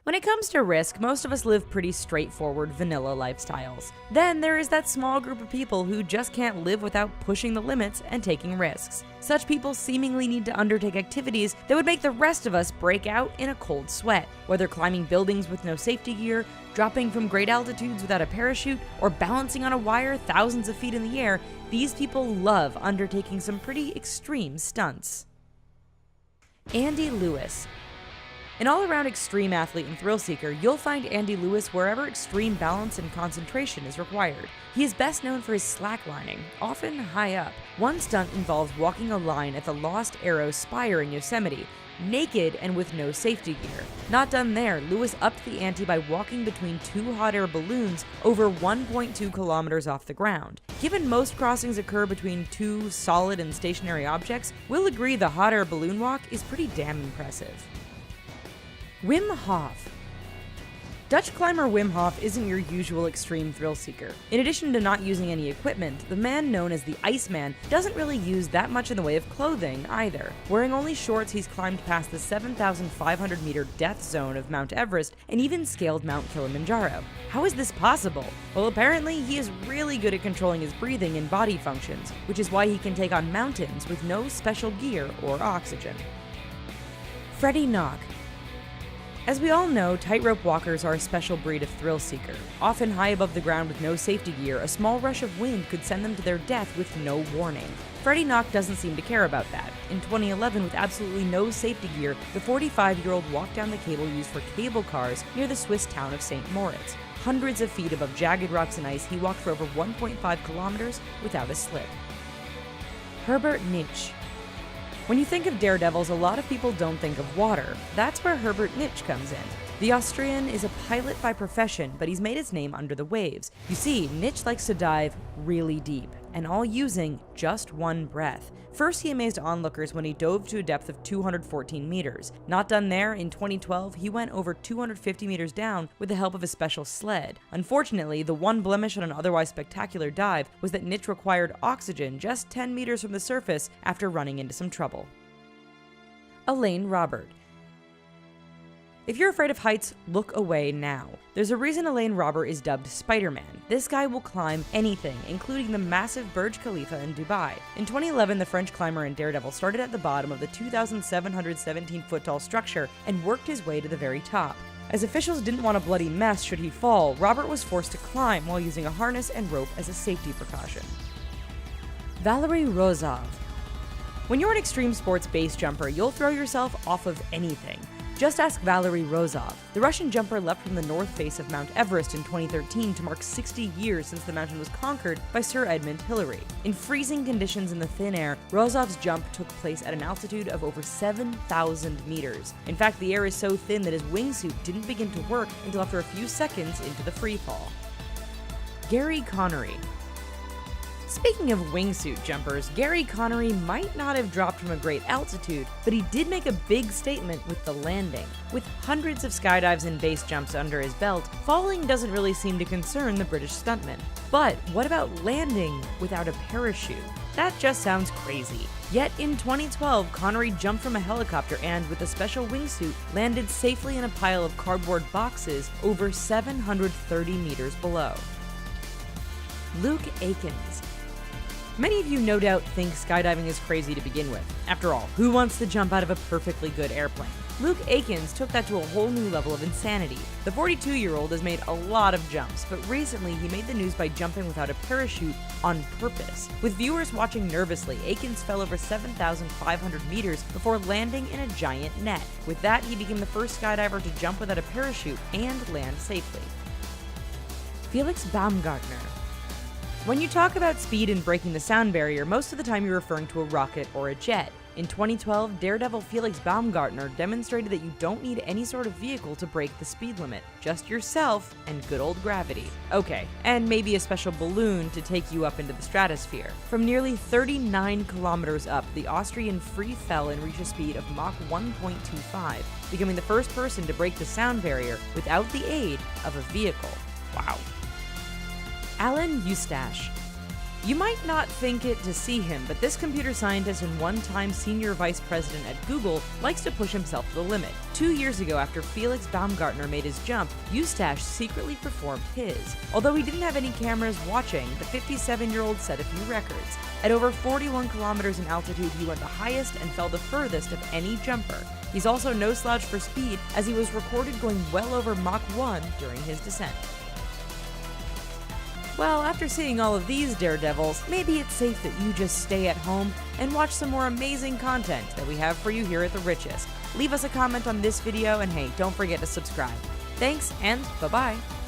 When it comes to risk, most of us live pretty straightforward vanilla lifestyles. Then there is that small group of people who just can't live without pushing the limits and taking risks. Such people seemingly need to undertake activities that would make the rest of us break out in a cold sweat. Whether climbing buildings with no safety gear, dropping from great altitudes without a parachute, or balancing on a wire thousands of feet in the air, these people love undertaking some pretty extreme stunts. Andy Lewis. An all-around extreme athlete and thrill seeker, you'll find Andy Lewis wherever extreme balance and concentration is required. He is best known for his slacklining, often high up. One stunt involves walking a line at the Lost Arrow Spire in Yosemite, naked and with no safety gear. Not done there, Lewis upped the ante by walking between two hot air balloons over 1.2 kilometers off the ground. Given most crossings occur between two solid and stationary objects, we'll agree the hot air balloon walk is pretty damn impressive. Wim Hof. Dutch climber Wim Hof isn't your usual extreme thrill seeker. In addition to not using any equipment, the man known as the Iceman doesn't really use that much in the way of clothing either. Wearing only shorts, he's climbed past the 7,500 meter death zone of Mount Everest and even scaled Mount Kilimanjaro. How is this possible? Well, apparently he is really good at controlling his breathing and body functions, which is why he can take on mountains with no special gear or oxygen. Freddie Knock. As we all know, tightrope walkers are a special breed of thrill seeker. Often high above the ground with no safety gear, a small rush of wind could send them to their death with no warning. Freddie Knock doesn't seem to care about that. In 2011, with absolutely no safety gear, the 45-year-old walked down the cable used for cable cars near the Swiss town of St. Moritz. Hundreds of feet above jagged rocks and ice, he walked for over 1.5 kilometers without a slip. Herbert Nitsch. When you think of daredevils, a lot of people don't think of water. That's where Herbert Nitsch comes in. The Austrian is a pilot by profession, but he's made his name under the waves. You see, Nitsch likes to dive really deep, and all using just one breath. First, he amazed onlookers when he dove to a depth of 214 meters. Not done there, in 2012, he went over 250 meters down with the help of a special sled. Unfortunately, the one blemish on an otherwise spectacular dive was that Nitsch required oxygen just 10 meters from the surface after running into some trouble. Elaine Robert. If you're afraid of heights, look away now. There's a reason Elaine Robert is dubbed Spider-Man. This guy will climb anything, including the massive Burj Khalifa in Dubai. In 2011, the French climber and daredevil started at the bottom of the 2,717-foot-tall structure and worked his way to the very top. As officials didn't want a bloody mess should he fall, Robert was forced to climb while using a harness and rope as a safety precaution. Valery Rozov. When you're an extreme sports base jumper, you'll throw yourself off of anything. Just ask Valery Rozov. The Russian jumper leapt from the north face of Mount Everest in 2013 to mark 60 years since the mountain was conquered by Sir Edmund Hillary. In freezing conditions in the thin air, Rozov's jump took place at an altitude of over 7,000 meters. In fact, the air is so thin that his wingsuit didn't begin to work until after a few seconds into the free fall. Gary Connery. Speaking of wingsuit jumpers, Gary Connery might not have dropped from a great altitude, but he did make a big statement with the landing. With hundreds of skydives and base jumps under his belt, falling doesn't really seem to concern the British stuntman. But what about landing without a parachute? That just sounds crazy. Yet in 2012, Connery jumped from a helicopter and, with a special wingsuit, landed safely in a pile of cardboard boxes over 730 meters below. Luke Aikins. Many of you no doubt think skydiving is crazy to begin with. After all, who wants to jump out of a perfectly good airplane? Luke Aikins took that to a whole new level of insanity. The 42-year-old has made a lot of jumps, but recently he made the news by jumping without a parachute on purpose. With viewers watching nervously, Aikins fell over 7,500 meters before landing in a giant net. With that, he became the first skydiver to jump without a parachute and land safely. Felix Baumgartner. When you talk about speed and breaking the sound barrier, most of the time you're referring to a rocket or a jet. In 2012, daredevil Felix Baumgartner demonstrated that you don't need any sort of vehicle to break the speed limit, just yourself and good old gravity. Okay, and maybe a special balloon to take you up into the stratosphere. From nearly 39 kilometers up, the Austrian free fell and reached a speed of Mach 1.25, becoming the first person to break the sound barrier without the aid of a vehicle. Wow. Alan Eustache. You might not think it to see him, but this computer scientist and one-time senior vice president at Google likes to push himself to the limit. 2 years ago, after Felix Baumgartner made his jump, Eustache secretly performed his. Although he didn't have any cameras watching, the 57-year-old set a few records. At over 41 kilometers in altitude, he went the highest and fell the furthest of any jumper. He's also no slouch for speed, as he was recorded going well over Mach 1 during his descent. Well, after seeing all of these daredevils, maybe it's safe that you just stay at home and watch some more amazing content that we have for you here at The Richest. Leave us a comment on this video, and hey, don't forget to subscribe. Thanks, and bye-bye.